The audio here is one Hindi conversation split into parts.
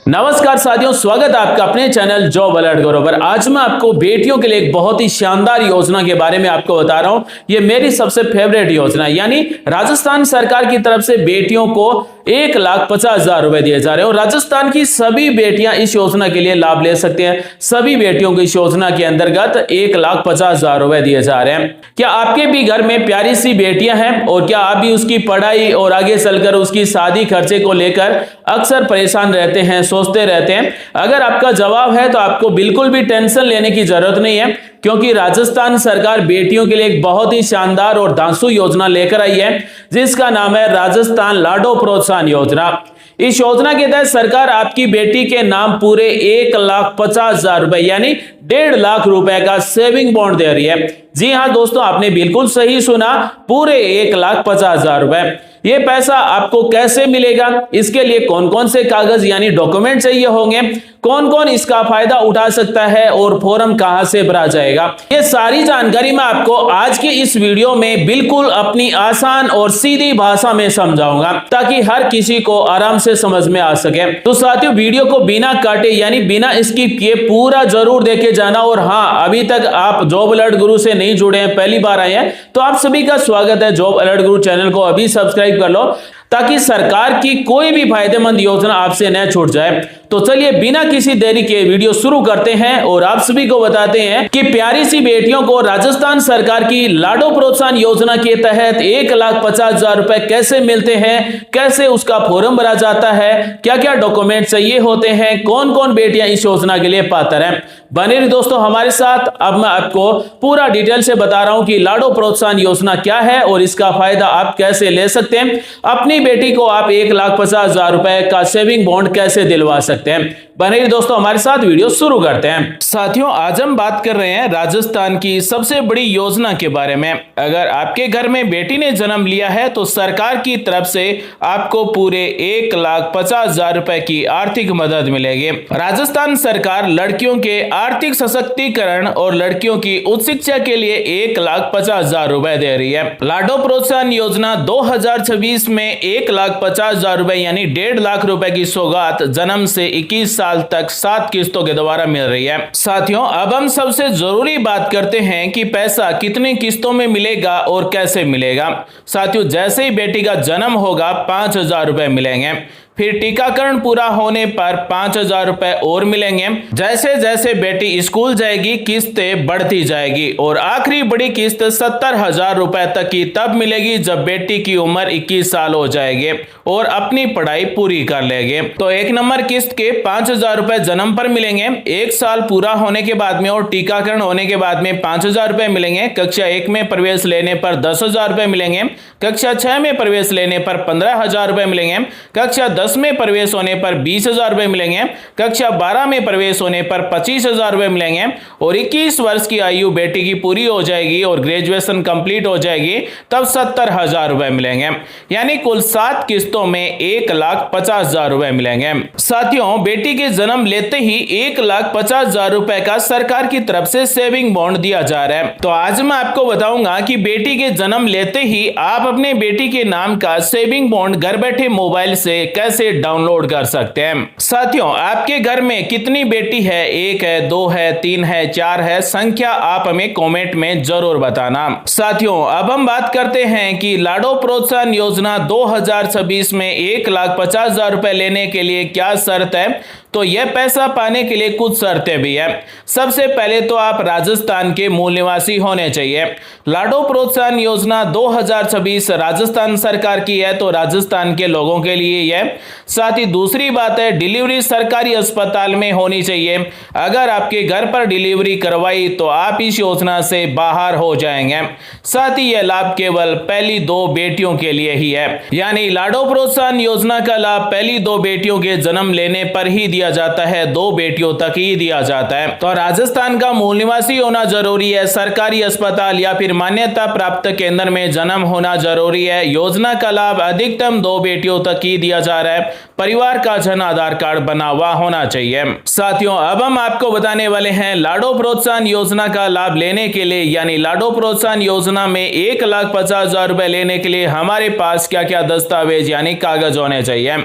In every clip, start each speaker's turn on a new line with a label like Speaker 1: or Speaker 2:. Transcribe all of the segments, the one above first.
Speaker 1: नमस्कार साथियों, स्वागत है आपका अपने चैनल जॉब अलर्ट गुरु पर। आज मैं आपको बेटियों के लिए एक बहुत ही शानदार योजना के बारे में आपको बता रहा हूं। ये मेरी सबसे फेवरेट योजना है, यानी राजस्थान सरकार की तरफ से बेटियों को 1,50,000 रुपए दिए जा रहे हैं और राजस्थान की सभी बेटियां इस योजना के लिए लाभ ले सकते हैं। सभी बेटियों को इस योजना के अंतर्गत 1,50,000 रुपए दिए जा रहे हैं। क्या आपके भी घर में प्यारी सी बेटियां हैं और क्या आप भी उसकी पढ़ाई और आगे चलकर उसकी शादी खर्चे को लेकर अक्सर परेशान रहते हैं, सोचते रहते हैं? अगर आपका जवाब है तो आपको बिल्कुल भी टेंशन लेने की जरूरत नहीं है, क्योंकि राजस्थान सरकार बेटियों के लिए एक बहुत ही शानदार और धांसू योजना लेकर आई है, जिसका नाम है राजस्थान लाडो प्रोत्साहन योजना। इस योजना के तहत सरकार आपकी बेटी के नाम पूरे 1,50,000 रुपए यानी 1.5 लाख रुपए का सेविंग बॉन्ड दे रही है। जी हां दोस्तों, आपने बिल्कुल सही सुना, पूरे 1,50,000 रुपए। ये पैसा आपको कैसे मिलेगा, इसके लिए कौन कौन से कागज यानी डॉक्यूमेंट चाहिए होंगे, कौन कौन इसका फायदा उठा सकता है और फॉर्म कहां से भरा जाएगा, ये सारी जानकारी मैं आपको आज की इस वीडियो में बिल्कुल अपनी आसान और सीधी भाषा में समझाऊंगा, ताकि हर किसी को आराम से समझ में आ सके। तो साथियों, वीडियो को बिना काटे यानी बिना स्किप किए पूरा जरूर देखे जाना। और हाँ, अभी तक आप जॉब अलर्ट गुरु से नहीं जुड़े हैं, पहली बार आए हैं, तो आप सभी का स्वागत है। जॉब अलर्ट गुरु चैनल को अभी सब्सक्राइब कर लो, ताकि सरकार की कोई भी फायदेमंद योजना आपसे न छूट जाए। तो चलिए बिना किसी देरी के वीडियो शुरू करते हैं और आप सभी को बताते हैं कि प्यारी सी बेटियों को राजस्थान सरकार की लाडो प्रोत्साहन योजना के तहत 1,50,000 रुपए कैसे मिलते हैं, कैसे उसका फॉर्म भरा जाता है, क्या क्या डॉक्यूमेंट चाहिए होते हैं, कौन कौन बेटियां इस योजना के लिए पात्र हैं। बने रहिए दोस्तों हमारे साथ। अब मैं आपको पूरा डिटेल से बता रहा हूं कि लाडो प्रोत्साहन योजना क्या है और इसका फायदा आप कैसे ले सकते हैं। अपनी बेटी को आप 1,50,000 रुपए का सेविंग बॉन्ड कैसे दिलवा सकते हैं। बने रहिए दोस्तों हमारे साथ, वीडियो शुरू करते हैं। साथियों, आज हम बात कर रहे हैं राजस्थान की सबसे बड़ी योजना के बारे में। अगर आपके घर में बेटी ने जन्म लिया है तो सरकार की तरफ से आपको पूरे 1,50,000 रुपए की आर्थिक मदद मिलेगी। राजस्थान सरकार लड़कियों के आर्थिक सशक्तिकरण और लड़कियों की उच्च शिक्षा के लिए 1,50,000 रुपए दे रही है। लाडो प्रोत्साहन योजना 2026 में 1,50,000 रुपए यानी 1.5 लाख रुपए की सौगात जन्म से 21 साल तक 7 किस्तों के द्वारा मिल रही है। साथियों, अब हम सबसे जरूरी बात करते हैं कि पैसा कितनी किस्तों में मिलेगा और कैसे मिलेगा। साथियों, जैसे ही बेटी का जन्म होगा 5,000 रुपए मिलेंगे, फिर टीकाकरण पूरा होने पर 5,000 रुपए और मिलेंगे। जैसे जैसे बेटी स्कूल जाएगी किस्तें बढ़ती जाएगी और आखिरी बड़ी किस्त 70,000 रुपए तक की तब मिलेगी जब बेटी की उम्र 21 साल हो जाएगी और अपनी पढ़ाई पूरी कर लेंगे। तो 1 नंबर किस्त के 5,000 रुपए जन्म पर मिलेंगे, 1 साल पूरा होने के बाद में और टीकाकरण होने के बाद में 5,000 रुपए मिलेंगे। कक्षा 1 में प्रवेश लेने पर 10,000 रुपए मिलेंगे, कक्षा 6 में प्रवेश लेने पर 15,000 रुपए मिलेंगे, कक्षा 10 में प्रवेश होने पर 20,000 रुपए मिलेंगे, कक्षा 12 में प्रवेश होने पर 25,000 रुपए मिलेंगे और 21 वर्ष की आयु बेटी की पूरी हो जाएगी और ग्रेजुएशन कंप्लीट हो जाएगी तब 70,000 रुपए मिलेंगे। यानी कुल 7 किस्तों में 1,50,000 रुपए मिलेंगे। साथियों, बेटी के जन्म लेते ही 1,50,000 रुपए का सरकार की तरफ से सेविंग बॉन्ड दिया जा रहा है। तो आज मैं आपको बताऊंगा कि बेटी के जन्म लेते ही आप अपने बेटी के नाम का सेविंग बॉन्ड घर बैठे मोबाइल से कैसे डाउनलोड कर सकते हैं। साथियों, आपके घर में कितनी बेटी है? 1 है, 2 है, 3 है, 4 है? संख्या आप हमें कमेंट में जरूर बताना। साथियों, अब हम बात करते हैं कि लाडो प्रोत्साहन योजना 2026 में 1,50,000 रुपए लेने के लिए क्या शर्त है। तो यह पैसा पाने के लिए कुछ शर्तें भी है। सबसे पहले तो आप राजस्थान के मूल निवासी होने चाहिए। लाडो प्रोत्साहन योजना 2026 राजस्थान सरकार की है, तो राजस्थान के लोगों के लिए यह। साथ ही दूसरी बात है, डिलीवरी सरकारी अस्पताल में होनी चाहिए। अगर आपके घर पर डिलीवरी करवाई तो आप इस योजना से बाहर हो जाएंगे। साथ ही यह लाभ केवल पहली 2 बेटियों के लिए ही है, यानी लाडो प्रोत्साहन योजना का लाभ पहली 2 बेटियों के जन्म लेने पर ही दिया जाता है, 2 बेटियों तक ही दिया जाता है। तो राजस्थान का मूल निवासी होना जरूरी है, सरकारी अस्पताल या फिर मान्यता प्राप्त केंद्र में जन्म होना जरूरी है। योजना का लाभ अधिकतम 2 बेटियों तक ही दिया जा रहा है परिवार का जन आधार कार्ड बना हुआ होना चाहिए। साथियों, अब हम आपको बताने वाले हैं लाडो प्रोत्साहन योजना का लाभ लेने के लिए, यानी लाडो प्रोत्साहन योजना में 1,50,000 रुपए लेने के लिए हमारे पास क्या क्या दस्तावेज यानी कागज होने चाहिए।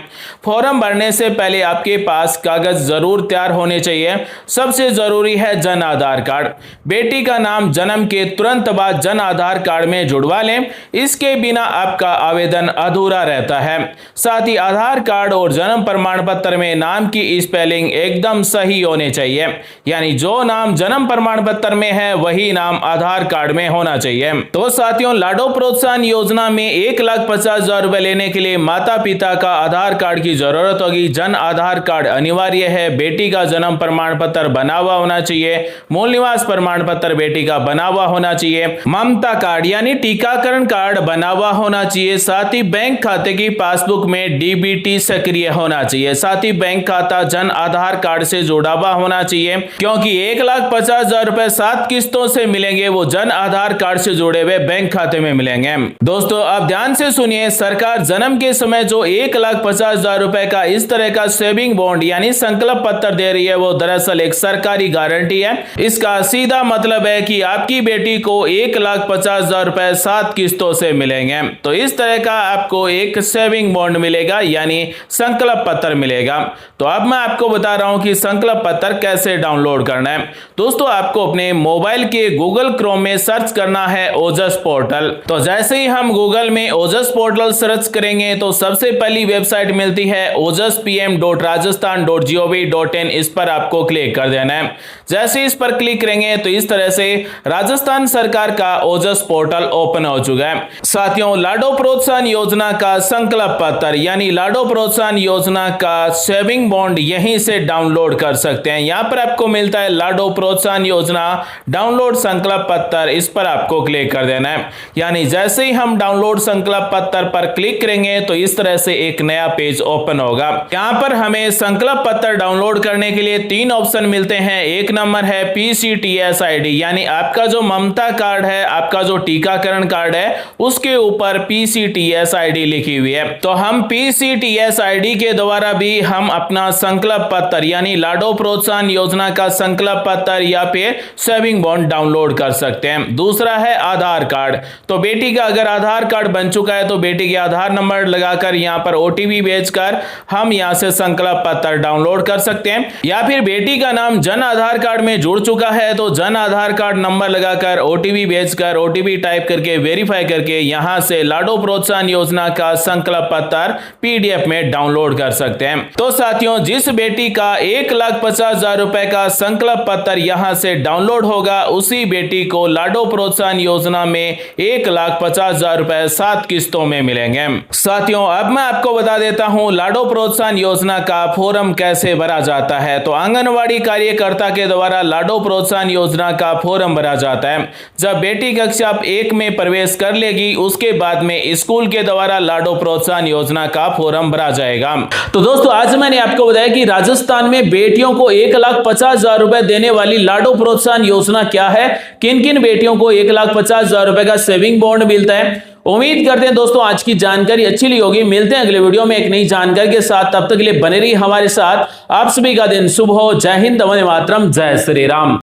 Speaker 1: फॉर्म भरने से पहले आपके पास कागज जरूर तैयार होने चाहिए। सबसे जरूरी है जन आधार कार्ड। बेटी का नाम जन्म के तुरंत बाद जन आधार कार्ड में जुड़वा लें, इसके बिना आपका आवेदन अधूरा रहता है। साथ ही आधार कार्ड और जन्म प्रमाण पत्र में नाम की स्पेलिंग एकदम सही होने चाहिए, यानी जो नाम जन्म प्रमाण पत्र में है वही नाम आधार कार्ड में होना चाहिए। तो साथियों, लाडो प्रोत्साहन योजना में 1,50,000 रुपए लेने के लिए माता पिता का आधार कार्ड की जरूरत होगी। जन आधार कार्ड अनिवार्य है। बेटी का जन्म प्रमाण पत्र बना हुआ होना चाहिए। मूल निवास प्रमाण पत्र बेटी का बना हुआ होना चाहिए। ममता कार्ड यानी टीकाकरण कार्ड बना हुआ होना चाहिए। साथ ही बैंक खाते की पासबुक में डीबीटी सक्रिय होना चाहिए। साथ ही बैंक खाता जन आधार कार्ड से जुड़ा हुआ होना चाहिए, क्योंकि 1,50,000 रुपए 7 किस्तों से मिलेंगे, वो जन आधार कार्ड से जुड़े हुए बैंक खाते में मिलेंगे। दोस्तों, आप ध्यान से सुनिए, सरकार जन्म के समय जो 1,50,000 रुपए का इस तरह का सेविंग बॉन्ड यानी संकल्प पत्र दे रही है, वो दरअसल एक सरकारी गारंटी है। इसका सीधा मतलब है कि आपकी बेटी को 1,50,000 रुपए 7 किस्तों से मिलेंगे। तो इस तरह का आपको एक सेविंग बॉन्ड मिलेगा यानी संकल्प पत्र मिलेगा। तो अब मैं आपको बता रहा हूं कि संकल्प पत्र कैसे डाउनलोड करना है। दोस्तों, आपको अपने मोबाइल के गूगल क्रोम में सर्च करना है ओजस पोर्टल। तो जैसे ही हम गूगल में ओजस पोर्टल सर्च करेंगे तो सबसे पहली वेबसाइट मिलती है ojaspm.rajasthan.gov.in। इस पर आपको क्लिक कर देना है। जैसे इस पर क्लिक करेंगे तो इस तरह से राजस्थान सरकार का ओजस पोर्टल ओपन हो चुका है। साथियों, लाडो प्रोत्साहन योजना का संकल्प पत्र यानी लाडो प्रोत्साहन योजना का सेविंग बॉन्ड यहीं से डाउनलोड कर सकते हैं। यहां पर आपको मिलता है लाडो प्रोत्साहन योजना डाउनलोड संकल्प पत्र। इस पर आपको क्लिक कर देना है। यानी जैसे ही हम डाउनलोड संकल्प पत्र पर क्लिक करेंगे तो इस तरह से एक नया पेज ओपन होगा। यहां पर हमें संकल्प पत्र डाउनलोड करने के लिए 3 ऑप्शन मिलते हैं। एक नंबर है PCTS ID, यानी आपका जो ममता कार्ड है, आपका जो टीकाकरण कार्ड है, उसके ऊपर PCTS ID लिखी हुई है। तो हम PCTS ID के द्वारा भी हम अपना संकल्प पत्र यानी लाडो प्रोत्साहन योजना का संकल्प पत्र या फिर सेविंग बॉन्ड डाउनलोड कर सकते हैं। दूसरा है आधार कार्ड। तो बेटी का अगर आधार कार्ड बन चुका है तो बेटी के आधार नंबर लगाकर यहां पर OTP भेजकर हम यहां से संकल्प पत्र डाउनलोड कर सकते हैं। या फिर बेटी का नाम जन आधार कार्ड में जुड़ चुका है तो जन आधार कार्ड नंबर लगाकर OTP भेजकर OTP टाइप करके वेरीफाई करके यहां से लाडो प्रोत्साहन योजना का संकल्प पत्र PDF में डाउनलोड कर सकते हैं। तो साथियों, जिस बेटी का 1,50,000 रुपए का संकल्प पत्र यहां से डाउनलोड होगा, उसी बेटी को लाडो प्रोत्साहन योजना में 1,50,000 रुपए 7 किस्तों में मिलेंगे। साथियों, अब मैं आपको बता देता हूं लाडो प्रोत्साहन योजना का फॉर्म कैसे भरा जाता है। तो आंगनवाड़ी कार्यकर्ता के द्वारा लाडो प्रोत्साहन योजना का फॉर्म भरा जाता है। जब बेटी कक्षा 1 में प्रवेश कर लेगी, उसके बाद में स्कूल के द्वारा लाडो प्रोत्साहन योजना का फॉर्म भरा जाएगा। तो दोस्तों, आज मैंने आपको बताया कि राजस्थान में बेटियों को 1,50,000 रुपए देने वाली लाडो प्रोत्साहन योजना क्या है, किन किन बेटियों को 1,50,000 रुपए का सेविंग बॉन्ड मिलता है। उम्मीद करते हैं दोस्तों आज की जानकारी अच्छी ली होगी। मिलते हैं अगले वीडियो में एक नई जानकारी के साथ। तब तक के लिए बने रहिए हमारे साथ। आप सभी का दिन शुभ हो। जय हिंद, वंदे मातरम, जय श्री राम।